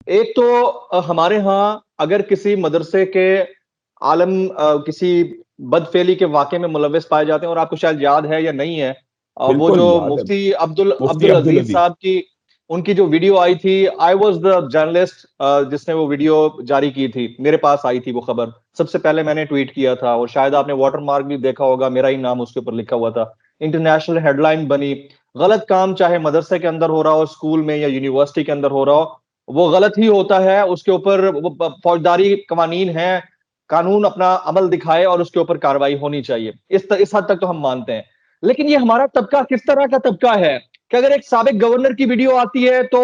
ایک تو ہمارے ہاں اگر کسی مدرسے کے عالم کسی بدفعلی کے واقعے میں ملوث پائے جاتے ہیں، اور آپ کو شاید یاد ہے یا نہیں ہے، وہ بالکل جو یاد ہے، مفتی عبد مفتی عبد العزیز العزیز. صاحب کی ان کی جو ویڈیو آئی تھی، آئی واز دا جرنلسٹ جس نے وہ ویڈیو جاری کی تھی، میرے پاس آئی تھی وہ خبر، سب سے پہلے میں نے ٹویٹ کیا تھا، اور شاید آپ نے واٹر مارک بھی دیکھا ہوگا، میرا ہی نام اس کے اوپر لکھا ہوا تھا، انٹرنیشنل ہیڈ لائن بنی. غلط کام چاہے مدرسے کے اندر ہو رہا ہو، اسکول میں یا یونیورسٹی کے اندر ہو رہا ہو، وہ غلط ہی ہوتا ہے، اس کے اوپر فوجداری قوانین ہیں، قانون اپنا عمل دکھائے اور اس کے اوپر کاروائی ہونی چاہیے. اس حد تک تو ہم مانتے ہیں. لیکن یہ ہمارا طبقہ کس طرح کا طبقہ ہے کہ اگر ایک سابق گورنر کی ویڈیو آتی ہے تو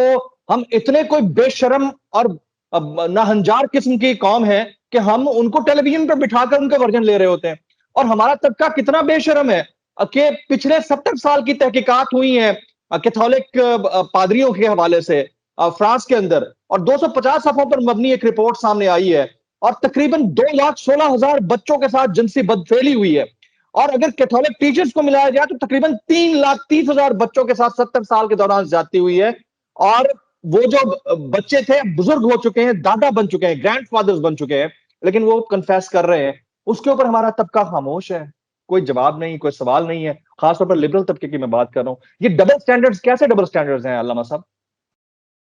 ہم اتنے کوئی بے شرم اور ناہنجار قسم کی قوم ہے کہ ہم ان کو ٹیلی ویژن پر بٹھا کر ان کے ورژن لے رہے ہوتے ہیں. اور ہمارا طبقہ کتنا بے شرم ہے کہ پچھلے 70 سال کی تحقیقات ہوئی ہیں کیتھولک پادریوں کے حوالے سے فرانس کے اندر، اور 250 صفحوں پر مبنی ایک رپورٹ سامنے آئی ہے، اور تقریباً 2,16,000 بچوں کے ساتھ جنسی بدفعلی ہوئی ہے. اور اگر کیتھولک ٹیچرز کو ملایا جائے تو تقریباً 3,30,000 بچوں کے ساتھ 70 سال کے دوران زیادتی ہوئی ہے. اور وہ جو بچے تھے بزرگ ہو چکے ہیں، دادا بن چکے ہیں، گرینڈ فادرز بن چکے ہیں، لیکن وہ کنفیس کر رہے ہیں. اس کے اوپر ہمارا طبقہ خاموش ہے، کوئی جواب نہیں، کوئی سوال نہیں ہے. خاص طور پر لبرل طبقے کی میں بات کر رہا ہوں. یہ ڈبل سٹینڈرڈز کیسے ڈبل سٹینڈرڈز ہیں علامہ صاحب؟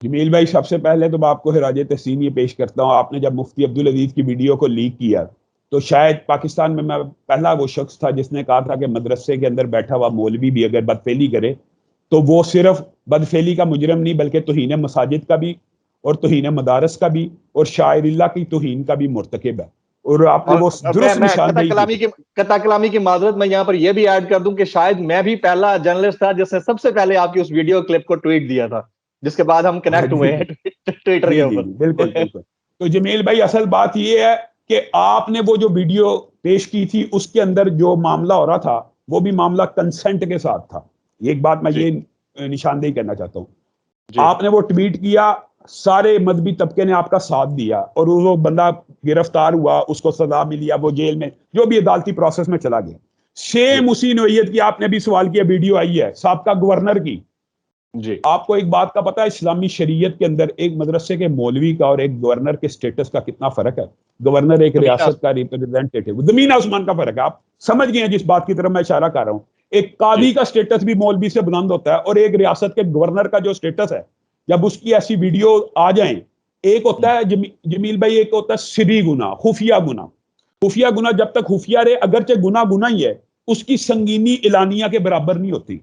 جمیل بھائی، سب سے پہلے تو میں آپ کو خراج تحسین یہ پیش کرتا ہوں، آپ نے جب مفتی عبد العزیز کی ویڈیو کو لیک کیا تو شاید پاکستان میں پہلا وہ شخص تھا جس نے کہا تھا کہ مدرسے کے اندر بیٹھا ہوا مولوی بھی اگر بدفعلی کرے تو وہ صرف بدفعلی کا مجرم نہیں بلکہ توہین مساجد کا بھی، اور توہین مدارس کا بھی، اور شاعر اللہ کی توہین کا بھی مرتکب ہے. اور آپ نے اور وہ درست میں نشاندہی کی. قطع کلامی کی معذرت میں یہاں پر یہ بھی ایڈ کر دوں کہ شاید میں بھی پہلا جرنلسٹ تھا جس نے سب سے پہلے آپ کی اس ویڈیو کلپ کو ٹویٹ دیا تھا، جس کے بعد ہم کنیکٹ جی ہوئے ہیں جی ٹویٹر کے جی جی اوپر. جی بالکل بالکل. تو جمیل بھائی، اصل بات یہ ہے کہ آپ نے وہ جو ویڈیو پیش کی تھی اس کے اندر جو معاملہ ہو رہا تھا وہ بھی معاملہ کنسنٹ کے ساتھ تھا. ایک بات میں جی یہ نشاندہی کرنا چاہتا ہوں. جی آپ نے وہ ٹویٹ کیا، سارے مذہبی طبقے نے آپ کا ساتھ دیا، اور وہ بندہ گرفتار ہوا، اس کو سزا ملی، وہ جیل میں جو بھی عدالتی پروسیس میں چلا گیا. جی سیم اسی نوعیت کی آپ نے بھی سوال کیا ویڈیو آئی ہے سابقہ گورنر کی. جی آپ کو ایک بات کا پتا ہے، اسلامی شریعت کے اندر ایک مدرسے کے مولوی کا اور ایک گورنر کے سٹیٹس کا کتنا فرق ہے؟ گورنر ایک زمین ریاست کا ریپرزینٹیٹو، زمین آسمان کا فرق ہے. آپ سمجھ گئے ہیں جس بات کی طرف میں اشارہ کر رہا ہوں. ایک جی قاضی کا سٹیٹس بھی مولوی سے بلند ہوتا ہے، اور ایک ریاست کے گورنر کا جو سٹیٹس ہے جب اس کی ایسی ویڈیو آ جائیں، ایک ہوتا ہے جمیل بھائی، ایک ہوتا ہے سری گناہ، خفیہ گناہ. خفیہ گناہ جب تک خفیہ رہے اگرچہ گناہ گناہ ہی ہے، اس کی سنگینی اعلانیہ کے برابر نہیں ہوتی.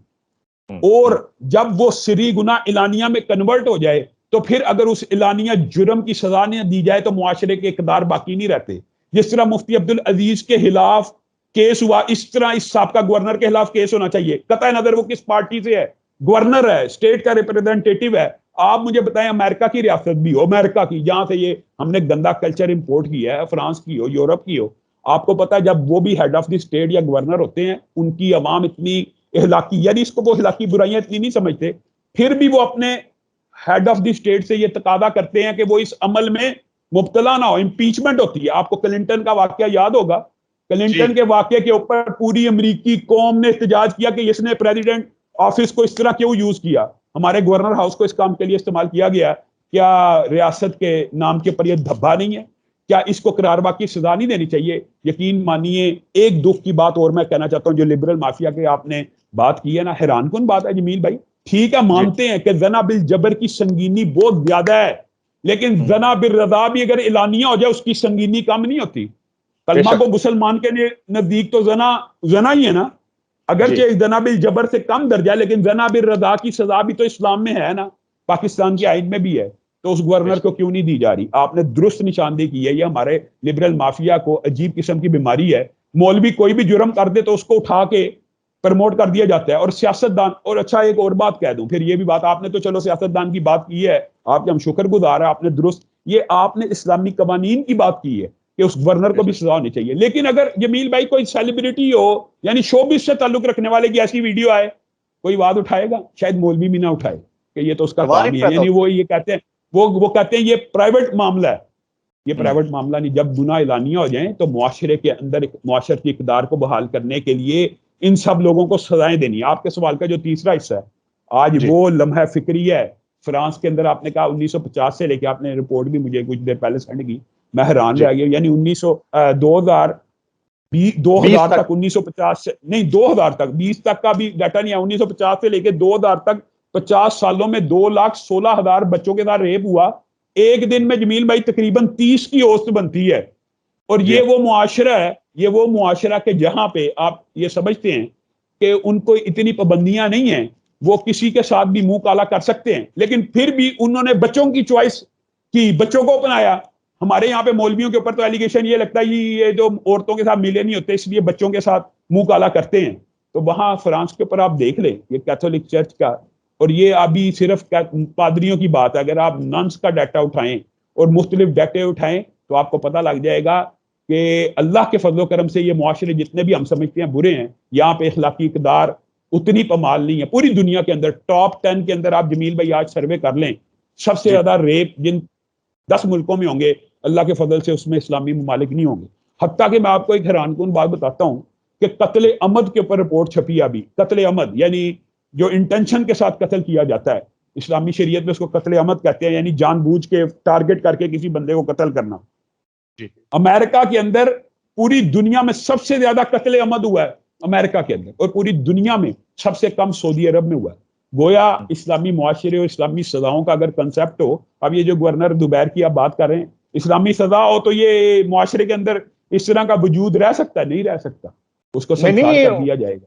اور جب وہ سری گناہ اعلانیہ میں کنورٹ ہو جائے تو پھر اگر اس اعلانیہ جرم کی سزا نہ دی جائے تو معاشرے کے اقدار باقی نہیں رہتے. جس طرح مفتی عبد العزیز کے خلاف کیس ہوا، اس طرح اس سابقہ گورنر کے خلاف کیس ہونا چاہیے، قطع نظر وہ کس پارٹی سے ہے. گورنر ہے، اسٹیٹ کا ریپرزینٹیٹو ہے. آپ مجھے بتائیں امریکہ کی ریاست بھی ہو، امریکہ کی جہاں سے یہ ہم نے گندا کلچر امپورٹ کیا ہے، فرانس کی ہو، یورپ کی ہو، آپ کو پتا ہے جب وہ بھی ہیڈ آف دی اسٹیٹ یا گورنر ہوتے ہیں ان کی عوام اتنی اخلاقی، یعنی اس کو وہ اخلاقی برائیاں اتنی نہیں سمجھتے، پھر بھی وہ اپنے ہیڈ آف دی اسٹیٹ سے یہ تقاضا کرتے ہیں کہ وہ اس عمل میں مبتلا نہ ہو. امپیچمنٹ ہوتی ہے. آپ کو کلنٹن کا واقعہ یاد ہوگا، جی کلنٹن کے واقعے کے اوپر پوری امریکی قوم نے احتجاج کیا کہ اس نے پریزیڈنٹ آفس کو اس طرح کیوں یوز کیا، ہمارے گورنر ہاؤس کو اس کام کے لیے استعمال کیا گیا، کیا ریاست کے نام کے اوپر یہ دھبا نہیں ہے؟ کیا اس کو قرار باقی سزا نہیں دینی چاہیے؟ یقین مانیے ایک دکھ کی بات اور میں کہنا چاہتا ہوں، جو لبرل مافیا کے آپ نے بات کی ہے نا، حیران کن بات ہے جمیل بھائی. ٹھیک ہے، جی مانتے ہیں کہ زنا بالجبر کی سنگینی بہت زیادہ ہے، لیکن زنا بالرضا بھی اگر اعلانیہ ہو جائے اس کی سنگینی کم نہیں ہوتی. بے کلمہ شک. کو مسلمان کے نزدیک تو زنا ہی ہے نا، جی اگرچہ زنا بالجبر سے کم درجہ، لیکن زنا بالرضا کی سزا بھی تو اسلام میں ہے نا، پاکستان کے آئین میں بھی ہے. تو اس بے گورنر شک. کو کیوں نہیں دی جا رہی؟ آپ نے درست نشاندہی کی ہے. یہ ہمارے لبرل مافیا کو عجیب قسم کی بیماری ہے. مولوی کوئی بھی جرم کر دے تو اس کو اٹھا کے پرموٹ کر دیا جاتا ہے، اور سیاست دان. اور اچھا ایک اور بات کہہ دوں، پھر یہ بھی بات آپ نے تو چلو سیاست دان کی بات کی ہے، آپ کے ہم شکر گزار ہیں، آپ نے درست یہ آپ نے اسلامی قوانین کی بات کی ہے کہ اس گورنر بے کو بھی شک. سزا ہونی چاہیے. لیکن اگر جمیل بھائی کوئی سیلیبریٹی ہو، یعنی شوبز سے تعلق رکھنے والے کی ایسی ویڈیو آئے، کوئی واد اٹھائے گا؟ شاید مولوی بھی نہ اٹھائے کہ یہ تو اس کا سوال کام نہیں ہی ہے. پیدا یعنی ہوتا. وہ یہ کہتے ہیں، وہ کہتے ہیں یہ پرائیویٹ معاملہ ہے. یہ ہوں پرائیویٹ معاملہ نہیں. جب گناہ اعلانیہ ہو جائیں تو معاشرے کے اندر معاشرتی اقدار کو بحال کرنے کے لیے ان سب لوگوں کو سزائیں دینی ہے. آپ کے سوال کا جو تیسرا حصہ ہے، آج جی وہ لمحہ فکری ہے فرانس کے اندر آپ نے کہا 1950 سے لے کے آپ نے رپورٹ بھی مجھے کچھ دیر پہلے سینڈ کی, میں حیران رہ گیا. یعنی 2000 تک 1950 سے نہیں 2000 تک 20 تک کا بھی ڈیٹا نہیں ہے, 1950 سے لے کے 2000 تک 50 سالوں میں 2,16,000 بچوں کے ساتھ ریپ ہوا. ایک دن میں جمیل بھائی تقریباً 30 کی اوسط بنتی ہے. اور یہ وہ معاشرہ ہے, یہ وہ معاشرہ کہ جہاں پہ آپ یہ سمجھتے ہیں کہ ان کو اتنی پابندیاں نہیں ہیں, وہ کسی کے ساتھ بھی منہ کالا کر سکتے ہیں, لیکن پھر بھی انہوں نے بچوں کی چوائس کی, بچوں کو اپنایا. ہمارے یہاں پہ مولویوں کے اوپر تو ایلیگیشن یہ لگتا ہے یہ جو عورتوں کے ساتھ ملے نہیں ہوتے اس لیے بچوں کے ساتھ منہ کالا کرتے ہیں. تو وہاں فرانس کے اوپر آپ دیکھ لیں یہ کیتھولک چرچ کا, اور یہ ابھی صرف پادریوں کی بات ہے, اگر آپ ننس کا ڈیٹا اٹھائیں اور مختلف ڈیٹے اٹھائیں تو آپ کو پتہ لگ جائے گا کہ اللہ کے فضل و کرم سے یہ معاشرے جتنے بھی ہم سمجھتے ہیں برے ہیں, یہاں پہ اخلاقی اقدار اتنی پامال نہیں ہے. پوری دنیا کے اندر ٹاپ 10 کے اندر آپ جمیل بھائی آج سروے کر لیں, سب سے زیادہ ریپ جن 10 ملکوں میں ہوں گے اللہ کے فضل سے اس میں اسلامی ممالک نہیں ہوں گے. حتیٰ کہ میں آپ کو ایک حیران کن بات بتاتا ہوں کہ قتل عمد کے اوپر رپورٹ چھپی ابھی. قتل عمد یعنی جو انٹینشن کے ساتھ قتل کیا جاتا ہے, اسلامی شریعت میں اس کو قتل عمد کہتے ہیں, یعنی جان بوجھ کے ٹارگٹ کر کے کسی بندے کو قتل کرنا. امریکہ کے اندر پوری دنیا میں سب سے زیادہ قتل عمد ہوا ہے امریکہ کے اندر, اور پوری دنیا میں سب سے کم سعودی عرب میں ہوا ہے. گویا اسلامی معاشرے اور اسلامی سزاؤں کا اگر کنسیپٹ ہو, اب یہ جو گورنر دوبیر کی آپ بات کر رہے ہیں, اسلامی سزا ہو تو یہ معاشرے کے اندر اس طرح کا وجود رہ سکتا ہے؟ نہیں رہ سکتا, اس کو سنسار کر دیا جائے گا.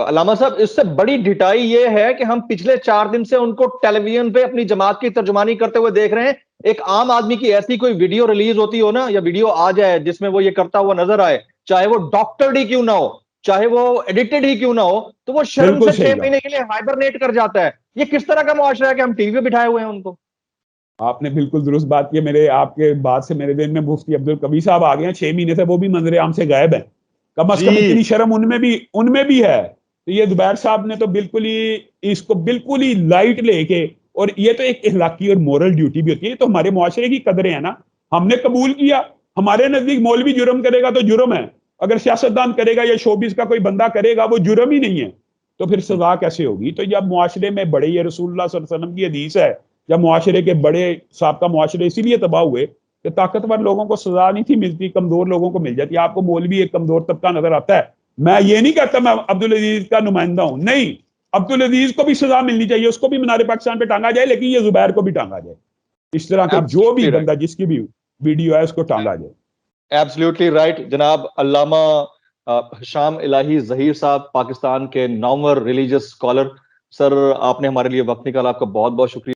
علامہ صاحب اس سے بڑی ڈٹائی یہ ہے کہ ہم پچھلے 4 دن سے ان کو ٹیلی ویژن پہ اپنی جماعت کی ترجمانی کرتے ہوئے دیکھ رہے ہیں. ایک عام آدمی کی ایسی کوئی ویڈیو ریلیز ہوتی ہو نا, یا ویڈیو آ جائے جس میں وہ یہ کرتا ہوا نظر آئے, چاہے وہ ڈاکٹرڈ ہی کیوں نہ ہو, چاہے وہ ایڈیٹڈ ہی کیوں نہ ہو, تو وہ شرم سے 6 مہینے کے لیے ہائبرنیٹ کر جاتا ہے. یہ کس طرح کا معاشرہ ہے کہ ہم ٹی وی پہ بٹھائے ہوئے ہیں ان کو؟ آپ نے بالکل درست بات کی. میرے آپ کے بات سے میرے دل میں مفتی عبدالقوی صاحب آ گئے ہیں, 6 مہینے سے وہ بھی منظر عام سے غائب ہیں. کم از کم اتنی شرم ان میں بھی ہے. تو یہ دوبیر صاحب نے تو بالکل ہی اس کو بالکل ہی لائٹ لے کے, اور یہ تو ایک اخلاقی اور مورل ڈیوٹی بھی ہوتی ہے, یہ تو ہمارے معاشرے کی قدریں ہیں نا, ہم نے قبول کیا. ہمارے نزدیک مولوی جرم کرے گا تو جرم ہے, اگر سیاستدان کرے گا یا شوبز کا کوئی بندہ کرے گا وہ جرم ہی نہیں ہے, تو پھر سزا کیسے ہوگی؟ تو جب معاشرے میں بڑے, یہ رسول اللہ صلی اللہ علیہ وسلم کی حدیث ہے, جب معاشرے کے بڑے سابقہ معاشرے اسی لیے تباہ ہوئے کہ طاقتور لوگوں کو سزا نہیں تھی ملتی, کمزور لوگوں کو مل جاتی. آپ کو مولوی ایک کمزور طبقہ نظر آتا ہے, میں یہ نہیں کہتا میں عبدالعزیز کا نمائندہ ہوں, نہیں, عبدالعزیز کو بھی سزا ملنی چاہیے, اس کو بھی منار پاکستان پہ ٹانگا جائے, لیکن یہ زبیر کو بھی ٹانگا جائے. اس طرح کے جو بھی بندہ جس کی بھی ویڈیو ہے اس کو ٹانگا جائے. ایبسلیوٹلی رائٹ جناب. علامہ حشام الہی ظہیر صاحب, پاکستان کے نامور ریلیجس اسکالر, سر آپ نے ہمارے لیے وقت نکالا, آپ کا بہت بہت شکریہ.